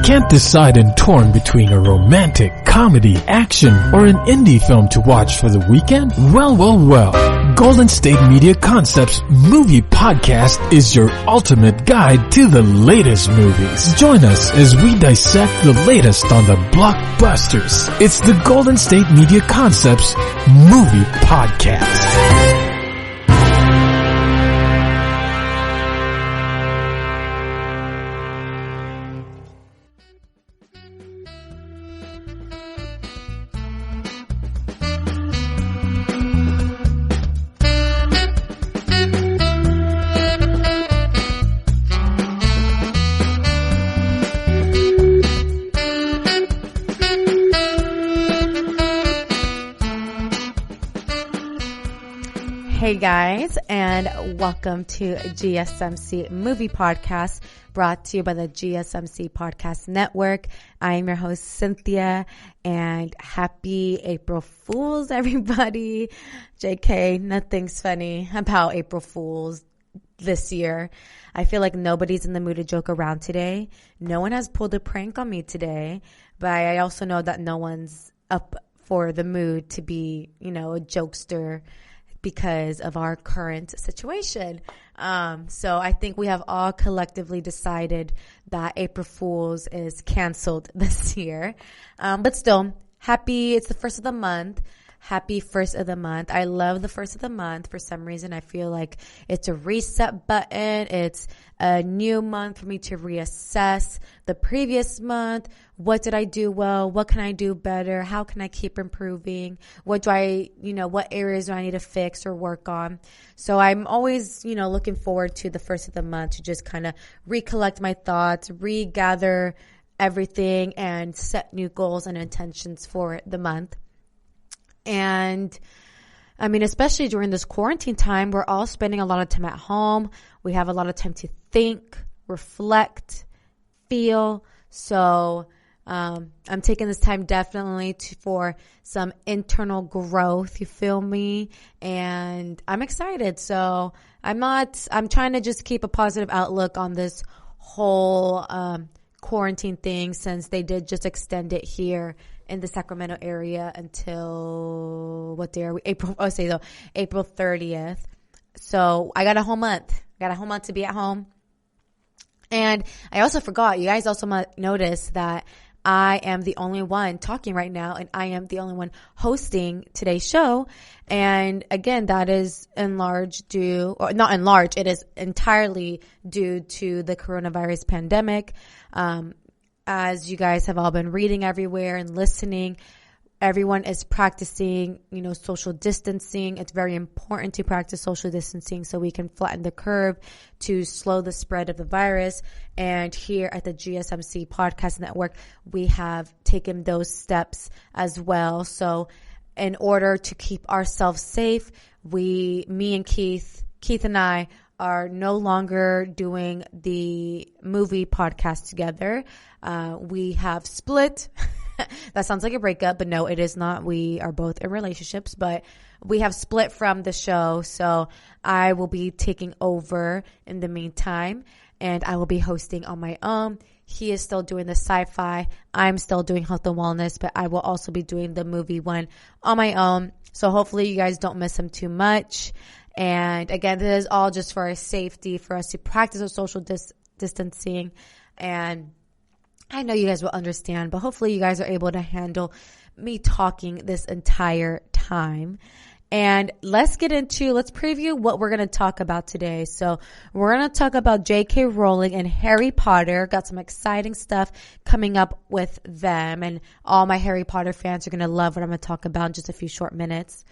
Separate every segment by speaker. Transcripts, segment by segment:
Speaker 1: Can't decide and torn between a romantic, comedy, action, or an indie film to watch for the weekend? Well. Golden State Media Concepts Movie Podcast is your ultimate guide to the latest movies. Join us as we dissect the latest on the blockbusters. It's the Golden State Media Concepts Movie Podcast.
Speaker 2: Hey guys, and welcome to GSMC Movie Podcast, brought to you by the GSMC Podcast Network. I am your host, Cynthia, and happy April Fools, everybody. JK, nothing's funny about April Fools this year. I feel like nobody's in the mood to joke around today. No one has pulled a prank on me today, but I also know that no one's up for the mood to be, a jokester because of our current situation. So I think we have all collectively decided that April Fools is canceled this year. But still, it's the first of the month. Happy first of the month. I love the first of the month. For some reason, I feel like it's a reset button. It's a new month for me to reassess the previous month. What did I do well? What can I do better? How can I keep improving? What areas do I need to fix or work on? So I'm always, looking forward to the first of the month to just kind of recollect my thoughts, regather everything, and set new goals and intentions for the month. And especially during this quarantine time, we're all spending a lot of time at home. We have a lot of time to think, reflect, feel. So I'm taking this time definitely for some internal growth. You feel me? And I'm excited. So I'm trying to just keep a positive outlook on this whole quarantine thing, since they did just extend it here in the Sacramento area until what day are we? April 30th. So I got a whole month. To be at home. And I also forgot, you guys also might notice that I am the only one talking right now, and I am the only one hosting today's show. And again, that is it is entirely due to the coronavirus pandemic. As you guys have all been reading everywhere and listening, everyone is practicing, social distancing. It's very important to practice social distancing so we can flatten the curve to slow the spread of the virus. And here at the GSMC Podcast Network, we have taken those steps as well. So in order to keep ourselves safe, me and Keith and I are no longer doing the movie podcast together. We have split. That sounds like a breakup, but no, it is not. We are both in relationships, but we have split from the show. So I will be taking over in the meantime, and I will be hosting on my own. He is still doing the sci-fi. I'm still doing health and wellness, but I will also be doing the movie one on my own. So hopefully you guys don't miss him too much. And again, this is all just for our safety, for us to practice our social distancing. And I know you guys will understand, but hopefully you guys are able to handle me talking this entire time. And let's preview what we're going to talk about today. So we're going to talk about J.K. Rowling and Harry Potter. Got some exciting stuff coming up with them. And all my Harry Potter fans are going to love what I'm going to talk about in just a few short minutes.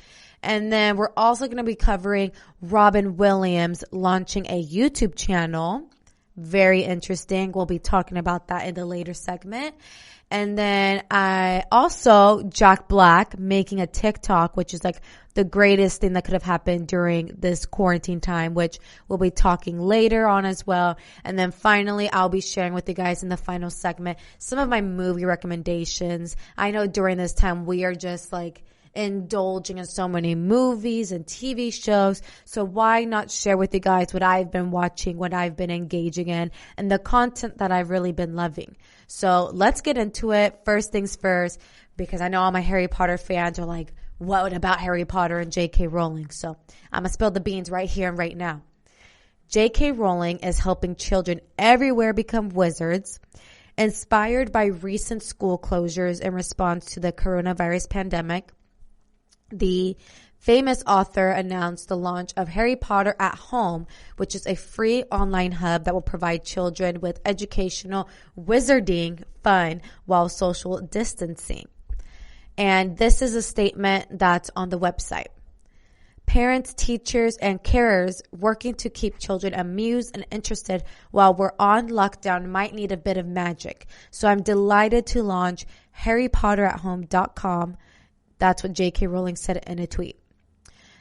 Speaker 2: And then we're also going to be covering Robin Williams launching a YouTube channel. Very interesting. We'll be talking about that in the later segment. And then Jack Black making a TikTok, which is like the greatest thing that could have happened during this quarantine time, which we'll be talking later on as well. And then finally, I'll be sharing with you guys in the final segment some of my movie recommendations. I know during this time we are just like indulging in so many movies and TV shows. So why not share with you guys what I've been watching, what I've been engaging in, and the content that I've really been loving. So let's get into it. First things first, because I know all my Harry Potter fans are like, what about Harry Potter and J.K. Rowling? So I'm going to spill the beans right here and right now. J.K. Rowling is helping children everywhere become wizards. Inspired by recent school closures in response to the coronavirus pandemic, the famous author announced the launch of Harry Potter at Home, which is a free online hub that will provide children with educational wizarding fun while social distancing. And this is a statement that's on the website. Parents, teachers, and carers working to keep children amused and interested while we're on lockdown might need a bit of magic. So I'm delighted to launch HarryPotterAtHome.com. That's what J.K. Rowling said in a tweet.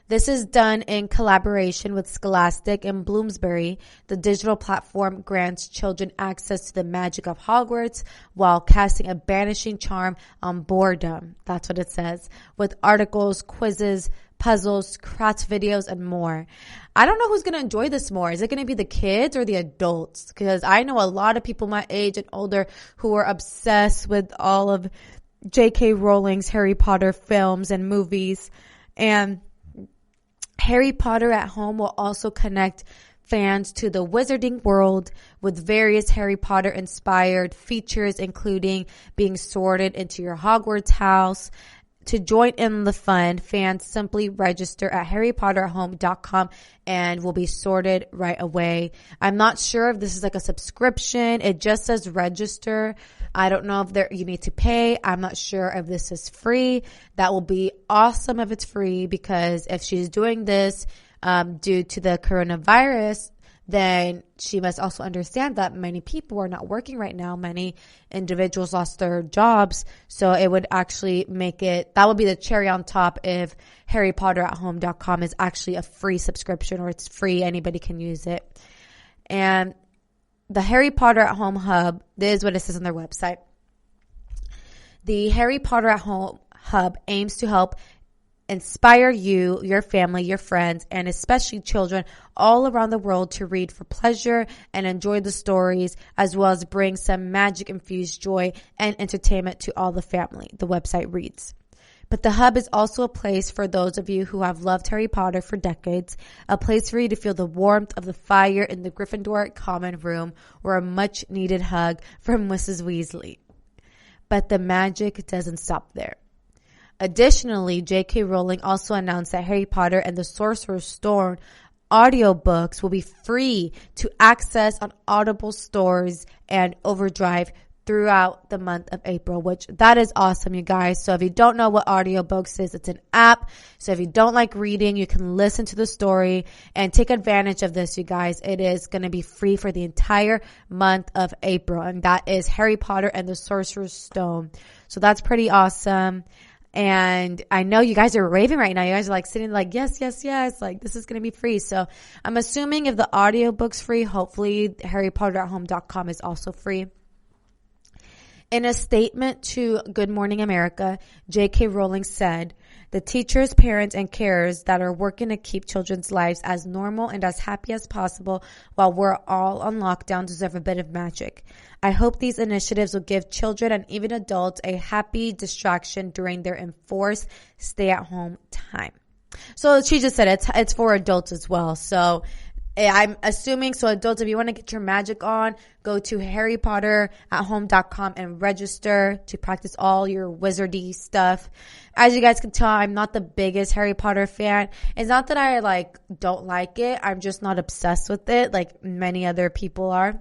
Speaker 2: This is done in collaboration with Scholastic and Bloomsbury. The digital platform grants children access to the magic of Hogwarts while casting a banishing charm on boredom. That's what it says. With articles, quizzes, puzzles, craft videos, and more. I don't know who's going to enjoy this more. Is it going to be the kids or the adults? Because I know a lot of people my age and older who are obsessed with all of J.K. Rowling's Harry Potter films and movies. And Harry Potter at Home will also connect fans to the wizarding world with various Harry Potter inspired features, including being sorted into your Hogwarts house. To join in the fun, fans simply register at HarryPotterAtHome.com and will be sorted right away. I'm not sure if this is like a subscription. It just says register. I don't know if you need to pay. I'm not sure if this is free. That will be awesome if it's free, because if she's doing this due to the coronavirus, then she must also understand that many people are not working right now. Many individuals lost their jobs. So it would actually that would be the cherry on top if HarryPotterAtHome.com is actually a free subscription, or it's free. Anybody can use it. And the Harry Potter at Home hub, this is what it says on their website. The Harry Potter at Home hub aims to help inspire you, your family, your friends, and especially children all around the world to read for pleasure and enjoy the stories, as well as bring some magic-infused joy and entertainment to all the family, the website reads. But the hub is also a place for those of you who have loved Harry Potter for decades, a place for you to feel the warmth of the fire in the Gryffindor common room, or a much-needed hug from Mrs. Weasley. But the magic doesn't stop there. Additionally, J.K. Rowling also announced that Harry Potter and the Sorcerer's Stone audiobooks will be free to access on Audible stores and Overdrive throughout the month of April, which that is awesome, you guys. So if you don't know what audiobooks is, it's an app. So if you don't like reading, you can listen to the story and take advantage of this, you guys. It is going to be free for the entire month of April, and that is Harry Potter and the Sorcerer's Stone. So that's pretty awesome. And I know you guys are raving right now. You guys are like sitting like, yes, yes, yes. Like, this is going to be free. So I'm assuming if the audiobook's free, hopefully HarryPotterAtHome.com is also free. In a statement to Good Morning America, J.K. Rowling said, the teachers, parents, and carers that are working to keep children's lives as normal and as happy as possible while we're all on lockdown deserve a bit of magic. I hope these initiatives will give children and even adults a happy distraction during their enforced stay-at-home time. So she just said it's for adults as well. So I'm assuming, so adults, if you want to get your magic on, go to HarryPotterAtHome.com and register to practice all your wizardy stuff. As you guys can tell, I'm not the biggest Harry Potter fan. It's not that I don't like it. I'm just not obsessed with it like many other people are.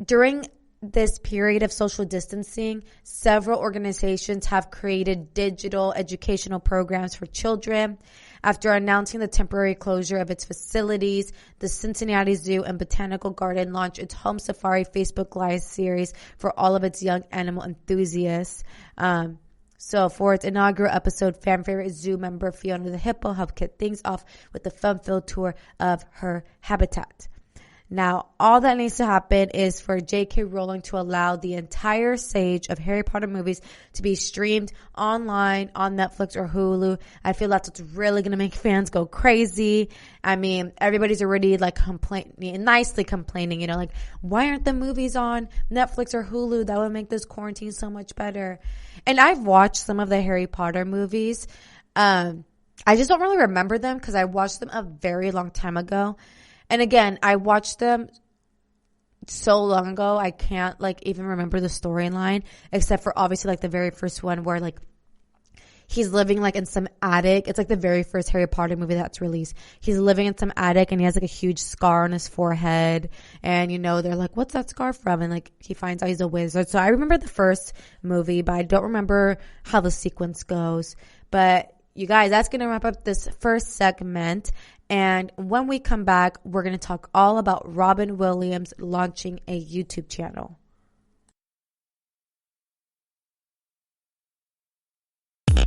Speaker 2: During this period of social distancing, several organizations have created digital educational programs for children. After announcing the temporary closure of its facilities, the Cincinnati Zoo and Botanical Garden launched its Home Safari Facebook Live series for all of its young animal enthusiasts. So for its inaugural episode, fan favorite zoo member Fiona the Hippo helped kick things off with a fun-filled tour of her habitat. Now, all that needs to happen is for J.K. Rowling to allow the entire sage of Harry Potter movies to be streamed online on Netflix or Hulu. I feel that's what's really going to make fans go crazy. I mean, everybody's already like nicely complaining, like, why aren't the movies on Netflix or Hulu? That would make this quarantine so much better. And I've watched some of the Harry Potter movies. I just don't really remember them because I watched them a very long time ago. And again, I watched them so long ago, I can't like even remember the storyline, except for obviously like the very first one where like he's living like in some attic. It's like the very first Harry Potter movie that's released. He's living in some attic and he has like a huge scar on his forehead. And they're like, what's that scar from? And like he finds out he's a wizard. So I remember the first movie, but I don't remember how the sequence goes. But you guys, that's going to wrap up this first segment. And when we come back, we're going to talk all about Robin Williams launching a YouTube channel.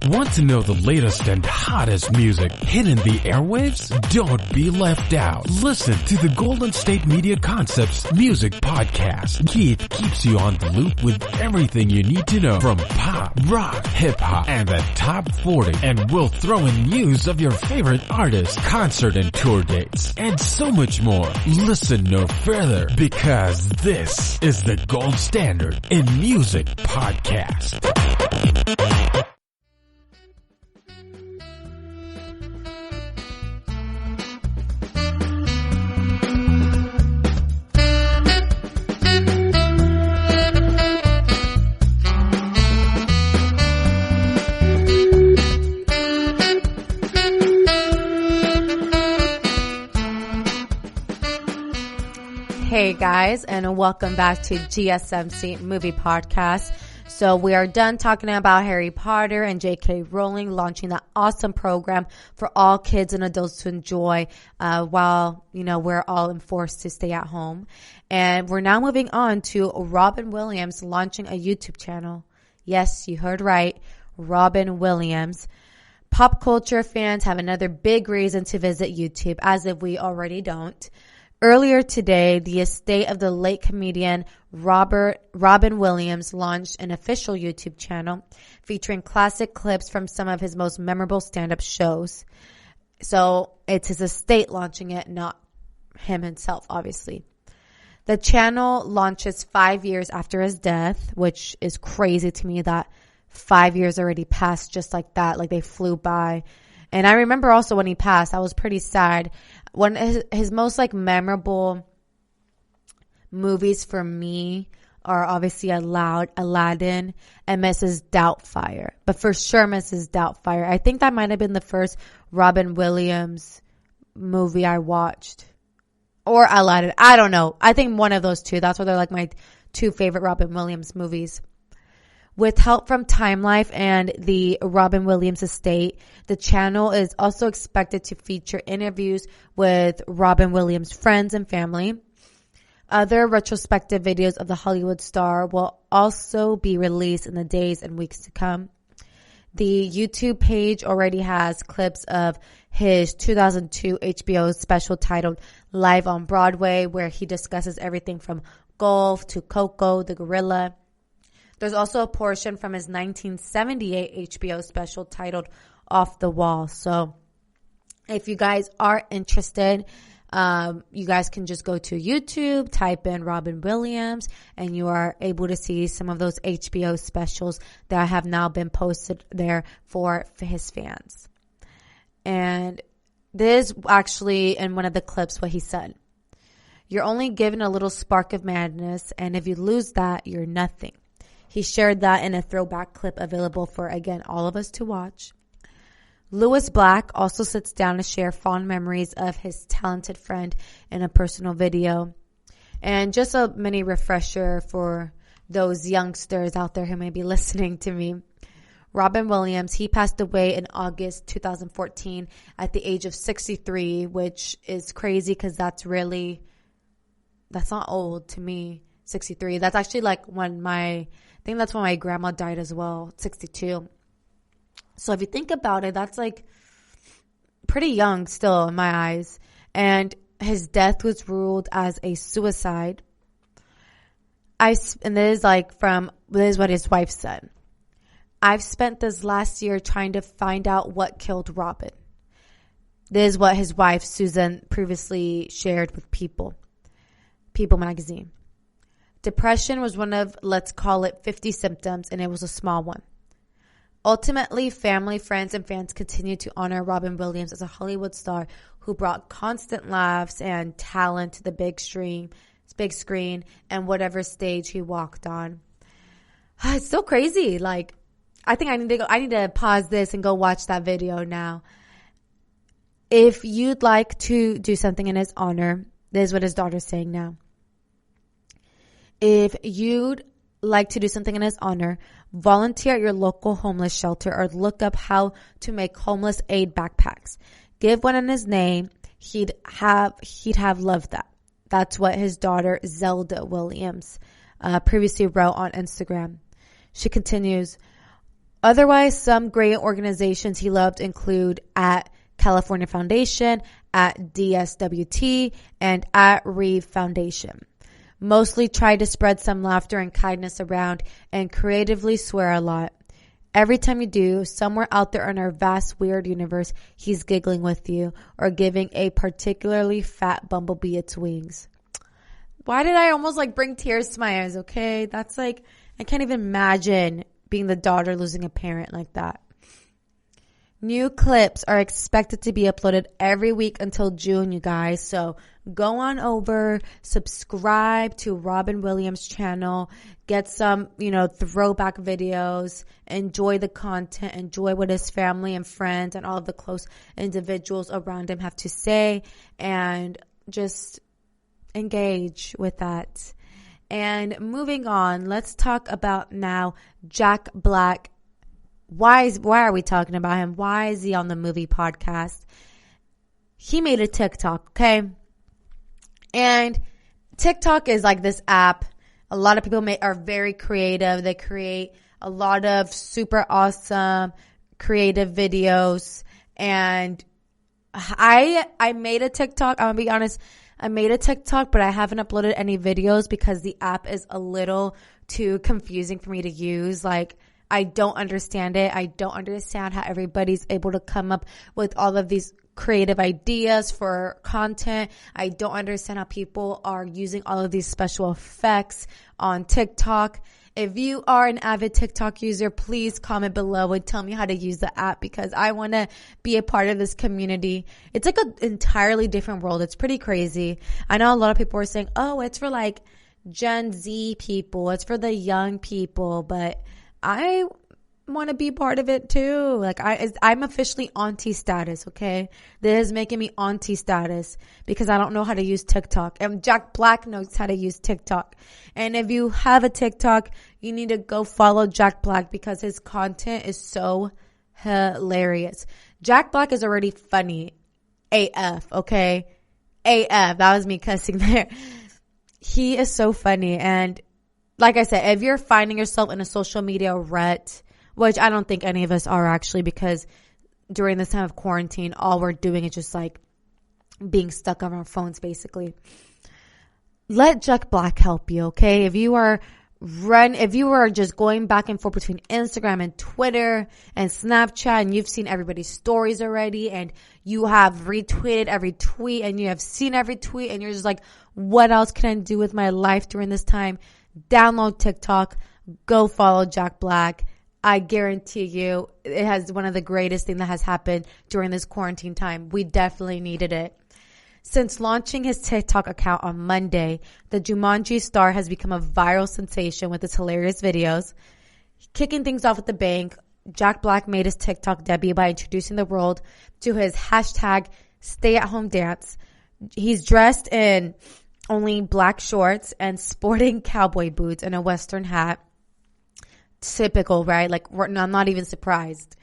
Speaker 1: Want to know the latest and hottest music hitting the airwaves? Don't be left out. Listen to the Golden State Media Concepts Music Podcast. Keith keeps you on the loop with everything you need to know from pop, rock, hip-hop, and the top 40. And we'll throw in news of your favorite artists, concert and tour dates, and so much more. Listen no further, because this is the gold standard in music podcast.
Speaker 2: Hey guys, and welcome back to GSMC Movie Podcast. So we are done talking about Harry Potter and J.K. Rowling launching that awesome program for all kids and adults to enjoy while, we're all enforced to stay at home. And we're now moving on to Robin Williams launching a YouTube channel. Yes, you heard right. Robin Williams. Pop culture fans have another big reason to visit YouTube, as if we already don't. Earlier today, the estate of the late comedian Robin Williams launched an official YouTube channel featuring classic clips from some of his most memorable stand-up shows. So it's his estate launching it, not him himself, obviously. The channel launches 5 years after his death, which is crazy to me that 5 years already passed just like that, like they flew by. And I remember also when he passed, I was pretty sad. One of his most like memorable movies for me are obviously Aladdin and Mrs. Doubtfire. But for sure, Mrs. Doubtfire. I think that might have been the first Robin Williams movie I watched. Or Aladdin. I don't know. I think one of those two. That's why they're like my two favorite Robin Williams movies. With help from Time Life and the Robin Williams estate, the channel is also expected to feature interviews with Robin Williams' friends and family. Other retrospective videos of the Hollywood star will also be released in the days and weeks to come. The YouTube page already has clips of his 2002 HBO special titled Live on Broadway, where he discusses everything from golf to Coco the gorilla. There's also a portion from his 1978 HBO special titled Off the Wall. So if you guys are interested, you guys can just go to YouTube, type in Robin Williams, and you are able to see some of those HBO specials that have now been posted there for his fans. And this is actually in one of the clips what he said. You're only given a little spark of madness, and if you lose that, you're nothing. He shared that in a throwback clip available for, again, all of us to watch. Lewis Black also sits down to share fond memories of his talented friend in a personal video. And just a mini refresher for those youngsters out there who may be listening to me. Robin Williams, he passed away in August 2014 at the age of 63, which is crazy because that's not old to me, 63. That's actually like I think that's when my grandma died as well, 62. So if you think about it, that's like pretty young still in my eyes. And his death was ruled as a suicide. And this is what his wife said. I've spent this last year trying to find out what killed Robin. This is what his wife, Susan, previously shared with People magazine. Depression was one of, let's call it, 50 symptoms, and it was a small one. Ultimately, family, friends, and fans continue to honor Robin Williams as a Hollywood star who brought constant laughs and talent to the big screen, and whatever stage he walked on. It's so crazy. Like, I think I need to pause this and go watch that video now. If you'd like to do something in his honor, this is what his daughter's saying now. If you'd like to do something in his honor, volunteer at your local homeless shelter or look up how to make homeless aid backpacks. Give one in his name. He'd have loved that. That's what his daughter, Zelda Williams, previously wrote on Instagram. She continues, otherwise, some great organizations he loved include at California Foundation, at DSWT, and at Reeve Foundation. Mostly try to spread some laughter and kindness around and creatively swear a lot. Every time you do, somewhere out there in our vast, weird universe, he's giggling with you or giving a particularly fat bumblebee its wings. Why did I almost bring tears to my eyes, okay? That's I can't even imagine being the daughter losing a parent like that. New clips are expected to be uploaded every week until June, you guys. So go on over, subscribe to Robin Williams' channel, get some, throwback videos, enjoy the content, enjoy what his family and friends and all of the close individuals around him have to say, and just engage with that. And moving on, let's talk about now Jack Black. Why are we talking about him? Why is he on the movie podcast? He made a TikTok, okay? And TikTok is like this app. A lot of people are very creative. They create a lot of super awesome creative videos. And I made a TikTok. I'm going to be honest. I made a TikTok, but I haven't uploaded any videos because the app is a little too confusing for me to use. I don't understand it. I don't understand how everybody's able to come up with all of these creative ideas for content. I don't understand how people are using all of these special effects on TikTok. If you are an avid TikTok user, please comment below and tell me how to use the app because I want to be a part of this community. It's an entirely different world. It's pretty crazy. I know a lot of people are saying, oh, it's for Gen Z people. It's for the young people, but I want to be part of it too. I'm officially auntie status, okay? This is making me auntie status because I don't know how to use TikTok. And Jack Black knows how to use TikTok. And if you have a TikTok, you need to go follow Jack Black because his content is so hilarious. Jack Black is already funny. AF, okay? AF. That was me cussing there. He is so funny. And like I said, if you're finding yourself in a social media rut, which I don't think any of us are actually because during this time of quarantine, all we're doing is just being stuck on our phones basically. Let Jack Black help you, okay? If you are just going back and forth between Instagram and Twitter and Snapchat and you've seen everybody's stories already and you have retweeted every tweet and you have seen every tweet and you're just what else can I do with my life during this time? Download TikTok, go follow Jack Black. I guarantee you it has one of the greatest things that has happened during this quarantine time. We definitely needed it. Since launching his TikTok account on Monday, the Jumanji star has become a viral sensation with his hilarious videos. Kicking things off at the bank, Jack Black made his TikTok debut by introducing the world to his hashtag stay-at-home dance. He's dressed in only black shorts and sporting cowboy boots and a Western hat. Typical, right? I'm not even surprised.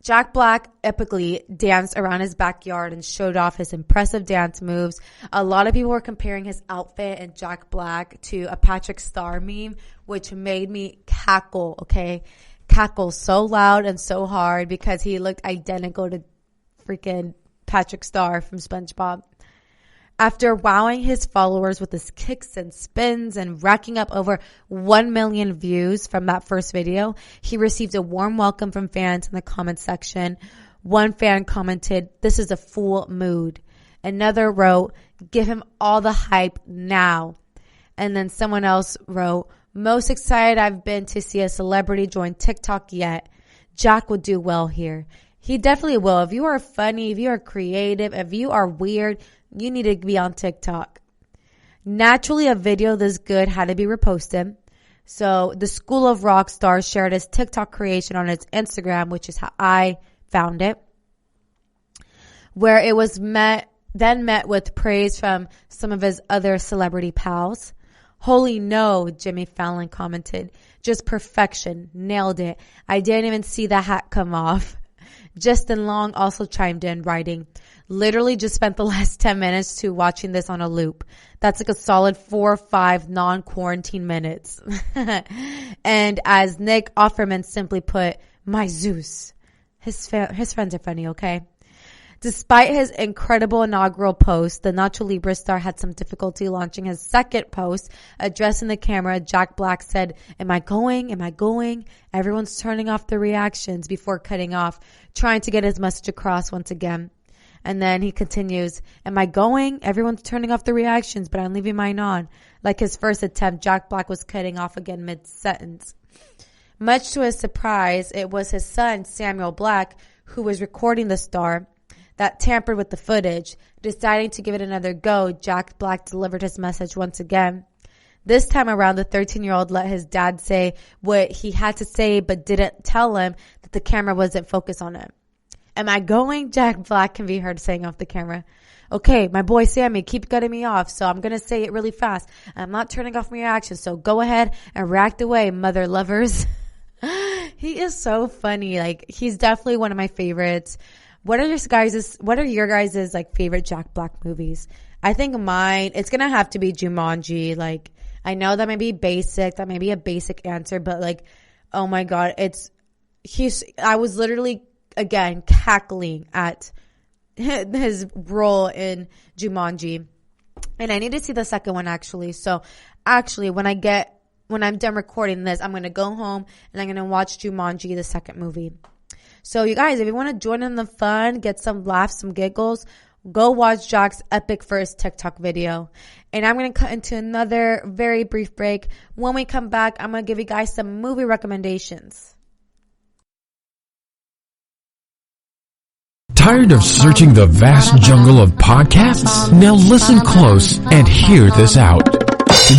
Speaker 2: Jack Black epically danced around his backyard and showed off his impressive dance moves. A lot of people were comparing his outfit and Jack Black to a Patrick Star meme, which made me cackle, okay? Cackle so loud and so hard because he looked identical to freaking Patrick Star from SpongeBob. After wowing his followers with his kicks and spins and racking up over 1 million views from that first video, he received a warm welcome from fans in the comment section. One fan commented, "This is a full mood." Another wrote, "Give him all the hype now." And then someone else wrote, "Most excited I've been to see a celebrity join TikTok yet. Jack would do well here." He definitely will. If you are funny, if you are creative, if you are weird, you need to be on TikTok. Naturally, a video this good had to be reposted. So the School of Rock Stars shared his TikTok creation on its Instagram, which is how I found it, where it was met with praise from some of his other celebrity pals. "Holy no," Jimmy Fallon commented. "Just perfection. Nailed it. I didn't even see the hat come off." Justin Long also chimed in, writing, "Literally just spent the last 10 minutes to watching this on a loop. That's like a solid 4 or 5 non-quarantine minutes." And as Nick Offerman simply put, "My Zeus." His friends are funny, okay? Despite his incredible inaugural post, the Nacho Libre star had some difficulty launching his second post. Addressing the camera, Jack Black said, Am I going? Am I going? Everyone's turning off the reactions before cutting off, trying to get his message across once again. And then he continues, "Am I going? Everyone's turning off the reactions, but I'm leaving mine on." Like his first attempt, Jack Black was cutting off again mid-sentence. Much to his surprise, it was his son, Samuel Black, who was recording the star, that tampered with the footage. Deciding to give it another go, Jack Black delivered his message once again. This time around, the 13-year-old let his dad say what he had to say, but didn't tell him that the camera wasn't focused on him. "Am I going?" Jack Black can be heard saying off the camera. "Okay, my boy Sammy, keep cutting me off, so I'm going to say it really fast. I'm not turning off my reaction, so go ahead and react away, mother lovers." He is so funny. Like, he's definitely one of my favorites. What are your guys' like favorite Jack Black movies? I think mine, it's going to have to be Jumanji. Like, I know that may be basic. That may be a basic answer, but like, oh my God, I was literally, again, cackling at his role in Jumanji. And I need to see the second one actually. So actually, when I'm done recording this, I'm going to go home and I'm going to watch Jumanji, the second movie. So you guys, if you want to join in the fun, get some laughs, some giggles, go watch Jack's epic first TikTok video. And I'm going to cut into another very brief break. When we come back, I'm going to give you guys some movie recommendations.
Speaker 1: Tired of searching the vast jungle of podcasts? Now listen close and hear this out.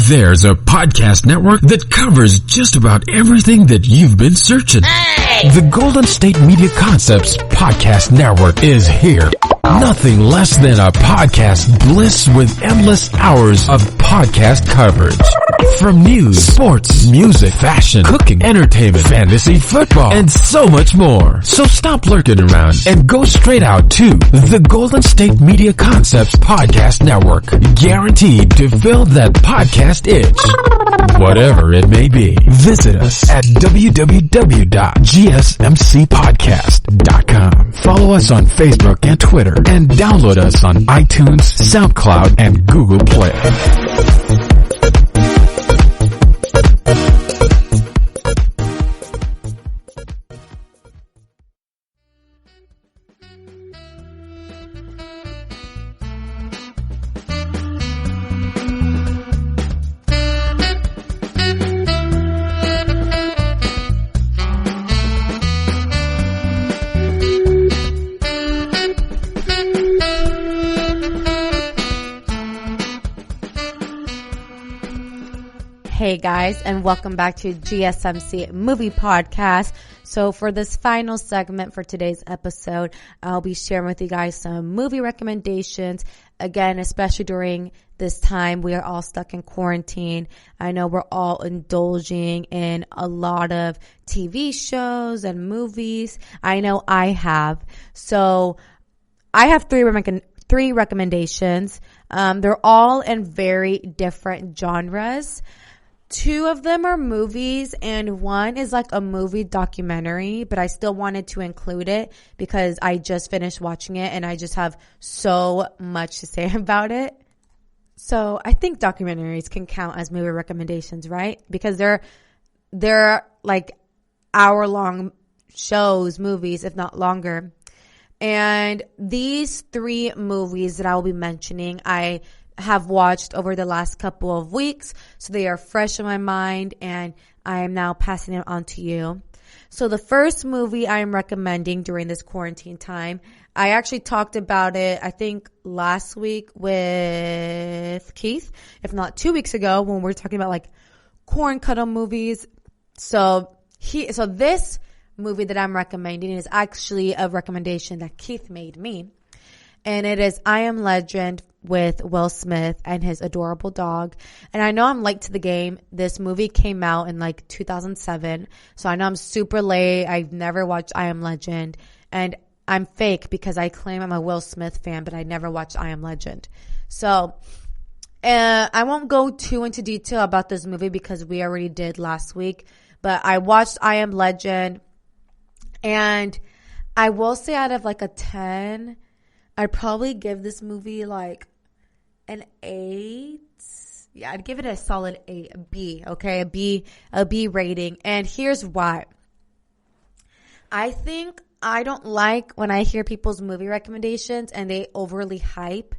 Speaker 1: There's a podcast network that covers just about everything that you've been searching. The Golden State Media Concepts Podcast Network is here. Nothing less than a podcast bliss with endless hours of podcast coverage. From news, sports, music, fashion, cooking, entertainment, fantasy, football, and so much more. So stop lurking around and go straight out to the Golden State Media Concepts Podcast Network. Guaranteed to fill that podcast itch. Whatever it may be. Visit us at www.gsmcpodcast.com. Follow us on Facebook and Twitter, and download us on iTunes, SoundCloud, and Google Play.
Speaker 2: Hey guys, and welcome back to GSMC Movie Podcast. So for this final segment for today's episode, I'll be sharing with you guys some movie recommendations. Again, especially during this time, we are all stuck in quarantine. I know we're all indulging in a lot of TV shows and movies. I know I have. So I have three recommendations. They're all in very different genres. Two of them are movies and one is like a movie documentary, but I still wanted to include it because I just finished watching it and I just have so much to say about it. So I think documentaries can count as movie recommendations, right? Because they're like hour-long shows, movies, if not longer. And these 3 movies that I will be mentioning, I have watched over the last couple of weeks. So they are fresh in my mind, and I am now passing it on to you. So the first movie I am recommending during this quarantine time, I actually talked about it, I think last week with Keith, if not 2 weeks ago, when we were talking about like corn cuddle movies. So this movie that I'm recommending is actually a recommendation that Keith made me. And it is I Am Legend with Will Smith and his adorable dog. And I know I'm late to the game. This movie came out in like 2007. So I know I'm super late. I've never watched I Am Legend. And I'm fake because I claim I'm a Will Smith fan, but I never watched I Am Legend. So I won't go too into detail about this movie because we already did last week. But I watched I Am Legend. And I will say out of like a 10, I'd probably give this movie like an 8. Yeah, I'd give it a solid 8, a B, okay? A B rating. And here's why. I think I don't like when I hear people's movie recommendations and they overly hype.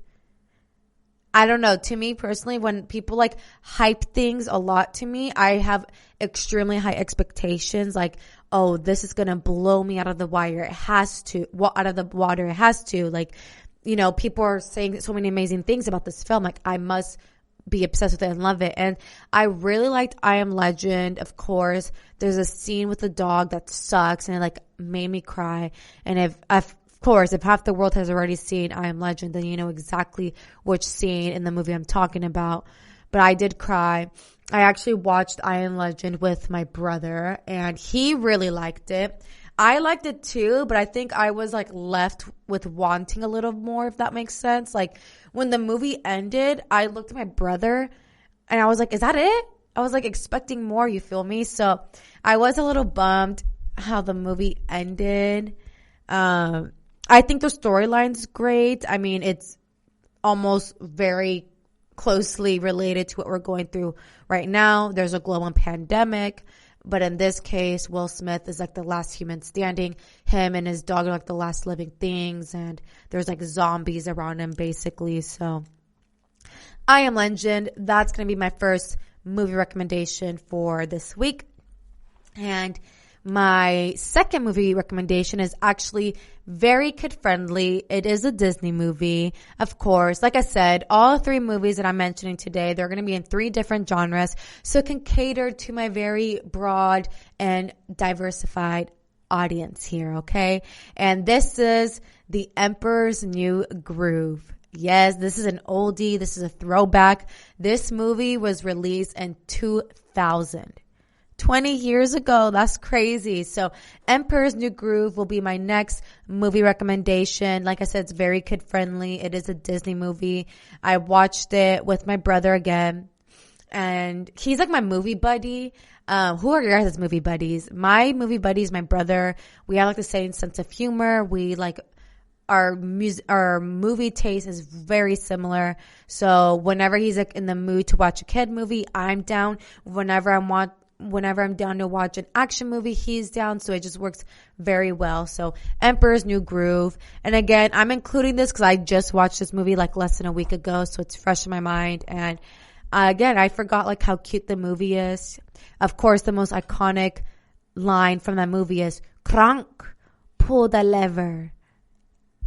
Speaker 2: I don't know. To me personally, when people like hype things a lot to me, I have extremely high expectations. Like, oh, this is going to blow me out of the wire. It has to. Out of the water. It has to. Like, you know, people are saying so many amazing things about this film. Like, I must be obsessed with it and love it. And I really liked I Am Legend. Of course, there's a scene with the dog that sucks and it like made me cry. And if half the world has already seen I Am Legend, then you know exactly which scene in the movie I'm talking about. But I did cry. I actually watched I Am Legend with my brother, and he really liked it. I liked it too, but I think I was like left with wanting a little more, if that makes sense. Like when the movie ended, I looked at my brother and I was like, is that it? I was like expecting more, you feel me? So I was a little bummed how the movie ended. I think the storyline's great. I mean, it's almost very closely related to what we're going through right now. There's a global pandemic, but in this case, Will Smith is like the last human standing. Him and his dog are like the last living things, and there's like zombies around him basically. So I Am Legend, that's going to be my first movie recommendation for this week. And my second movie recommendation is actually very kid-friendly. It is a Disney movie. Of course, like I said, all 3 movies that I'm mentioning today, they're going to be in 3 different genres, so it can cater to my very broad and diversified audience here, okay? And this is The Emperor's New Groove. Yes, this is an oldie. This is a throwback. This movie was released in 2000. 20 years ago. That's crazy. So Emperor's New Groove will be my next movie recommendation. Like I said, it's very kid friendly. It is a Disney movie. I watched it with my brother again, and he's like my movie buddy. Who are your guys' movie buddies? My movie buddy is my brother. We have like the same sense of humor. We like our movie taste is very similar. So whenever he's like in the mood to watch a kid movie, I'm down. Whenever I'm down to watch an action movie, he's down. So it just works very well. So Emperor's New Groove. And again, I'm including this because I just watched this movie like less than a week ago. So it's fresh in my mind. And again, I forgot like how cute the movie is. Of course, the most iconic line from that movie is "Crank, pull the lever."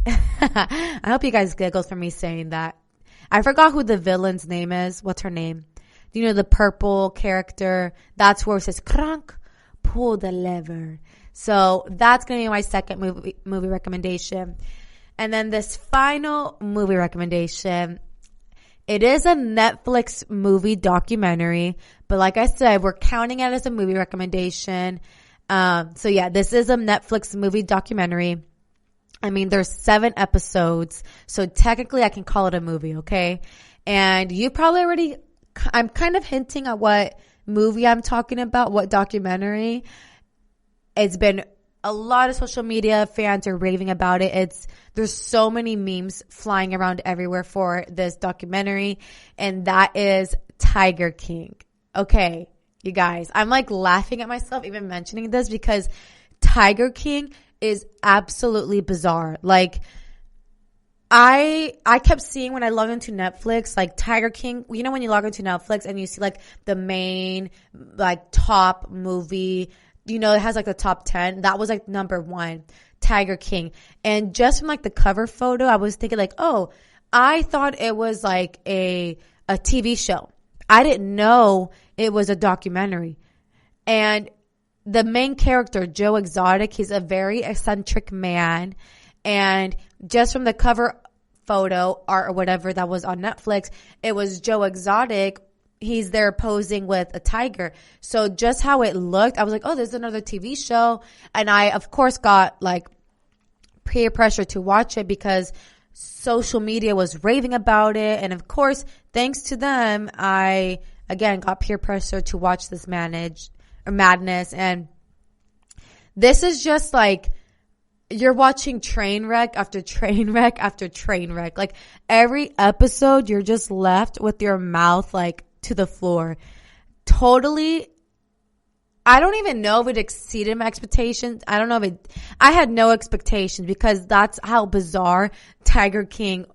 Speaker 2: I hope you guys giggled for me saying that. I forgot who the villain's name is. What's her name? You know, the purple character. That's where it says "Crank, pull the lever." So that's going to be my second movie recommendation. And then this final movie recommendation, it is a Netflix movie documentary. But like I said, we're counting it as a movie recommendation. So yeah, this is a Netflix movie documentary. I mean, there's 7 episodes. So technically I can call it a movie, okay? And you probably already... I'm kind of hinting at what movie I'm talking about, what documentary. It's been a lot of social media fans are raving about it. There's so many memes flying around everywhere for this documentary, and that is Tiger King. Okay, you guys, I'm like laughing at myself even mentioning this because Tiger King is absolutely bizarre. Like, I kept seeing when I logged into Netflix, like Tiger King, you know, when you log into Netflix and you see like the main, like top movie, you know, it has like the top 10. That was like number 1, Tiger King. And just from like the cover photo, I was thinking like, oh, I thought it was like a TV show. I didn't know it was a documentary. And the main character, Joe Exotic, he's a very eccentric man. And just from the cover photo art or whatever that was on Netflix, it was Joe Exotic. He's there posing with a tiger. So just how it looked, I was like, oh, there's another TV show. And I, of course, got like peer pressure to watch it because social media was raving about it. And of course, thanks to them, I, again, got peer pressure to watch this madness. And this is just like, you're watching train wreck after train wreck after train wreck. Like every episode, you're just left with your mouth like to the floor. Totally. I don't even know if it exceeded my expectations. I don't know if I had no expectations because that's how bizarre Tiger King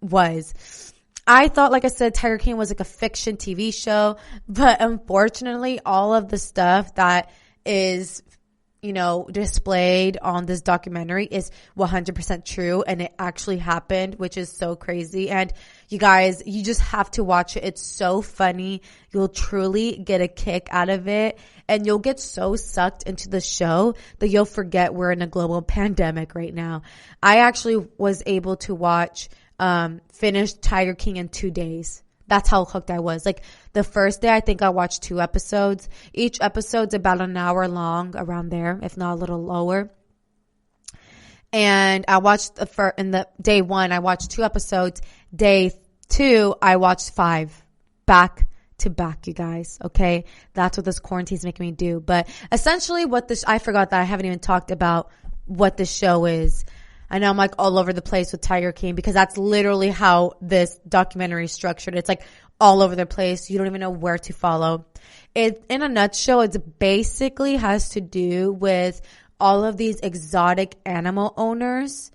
Speaker 2: was. I thought, like I said, Tiger King was like a fiction TV show, but unfortunately, all of the stuff that is, you know, displayed on this documentary is 100% true, and it actually happened, which is so crazy. And you guys, you just have to watch it. It's so funny. You'll truly get a kick out of it, and you'll get so sucked into the show that you'll forget we're in a global pandemic right now. I actually was able to finish Tiger King in 2 days. That's how hooked I was. Like the first day, I think I watched 2 episodes. Each episode's about an hour long, around there, if not a little lower. And I watched in the day 1, I watched 2 episodes. Day 2, I watched 5 back to back, you guys. Okay. That's what this quarantine's making me do. But essentially I forgot that I haven't even talked about what the show is. I know I'm like all over the place with Tiger King because that's literally how this documentary is structured. It's like all over the place. You don't even know where to follow. It, in a nutshell, it basically has to do with all of these exotic animal owners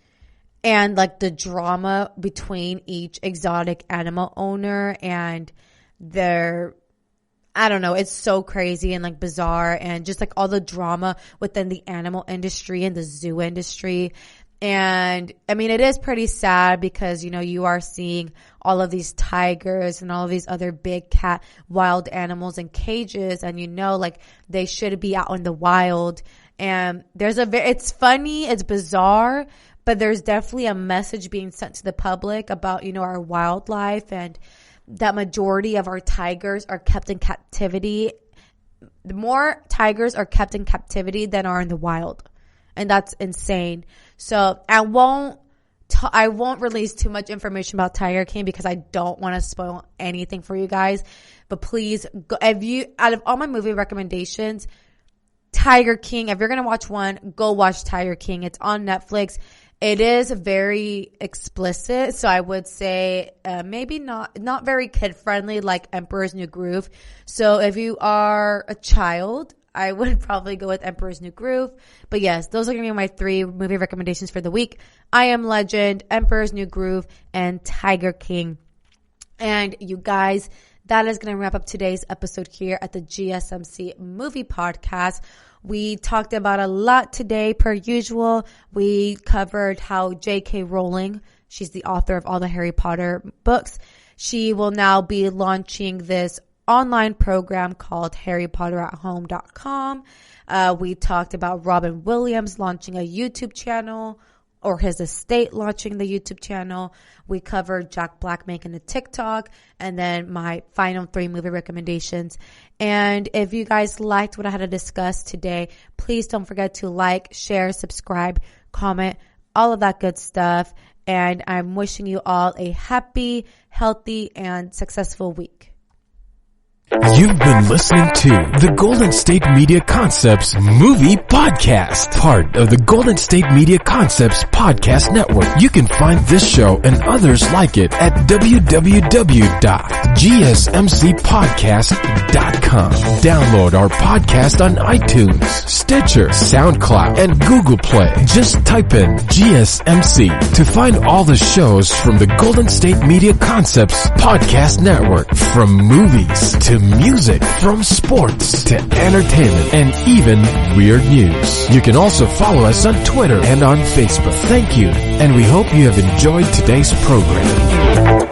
Speaker 2: and like the drama between each exotic animal owner and I don't know, it's so crazy and like bizarre, and just like all the drama within the animal industry and the zoo industry. And I mean, it is pretty sad because, you know, you are seeing all of these tigers and all of these other big cat wild animals in cages, and you know, like they should be out in the wild. And it's funny, it's bizarre, but there's definitely a message being sent to the public about, you know, our wildlife, and that majority of our tigers are kept in captivity. The more tigers are kept in captivity than are in the wild. And that's insane. So I won't release too much information about Tiger King because I don't want to spoil anything for you guys. But please, out of all my movie recommendations, Tiger King, if you're going to watch one, go watch Tiger King. It's on Netflix. It is very explicit. So I would say maybe not very kid friendly like Emperor's New Groove. So if you are a child, I would probably go with Emperor's New Groove. But yes, those are going to be my 3 movie recommendations for the week. I Am Legend, Emperor's New Groove, and Tiger King. And you guys, that is going to wrap up today's episode here at the GSMC Movie Podcast. We talked about a lot today, per usual. We covered how J.K. Rowling, she's the author of all the Harry Potter books, she will now be launching this online program called HarryPotterAtHome.com. We talked about Robin Williams launching a YouTube channel, or his estate launching the YouTube channel. We covered Jack Black making a TikTok, and then my final 3 movie recommendations. And if you guys liked what I had to discuss today, please don't forget to like, share, subscribe, comment, all of that good stuff. And I'm wishing you all a happy, healthy, and successful week.
Speaker 1: You've been listening to the Golden State Media Concepts Movie Podcast, part of the Golden State Media Concepts Podcast Network. You can find this show and others like it at www.gsmcpodcast.com. Download our podcast on iTunes, Stitcher, SoundCloud, and Google Play. Just type in GSMC to find all the shows from the Golden State Media Concepts Podcast Network, from movies to music, from sports to entertainment, and even weird news. You can also follow us on Twitter and on Facebook. Thank you, and we hope you have enjoyed today's program.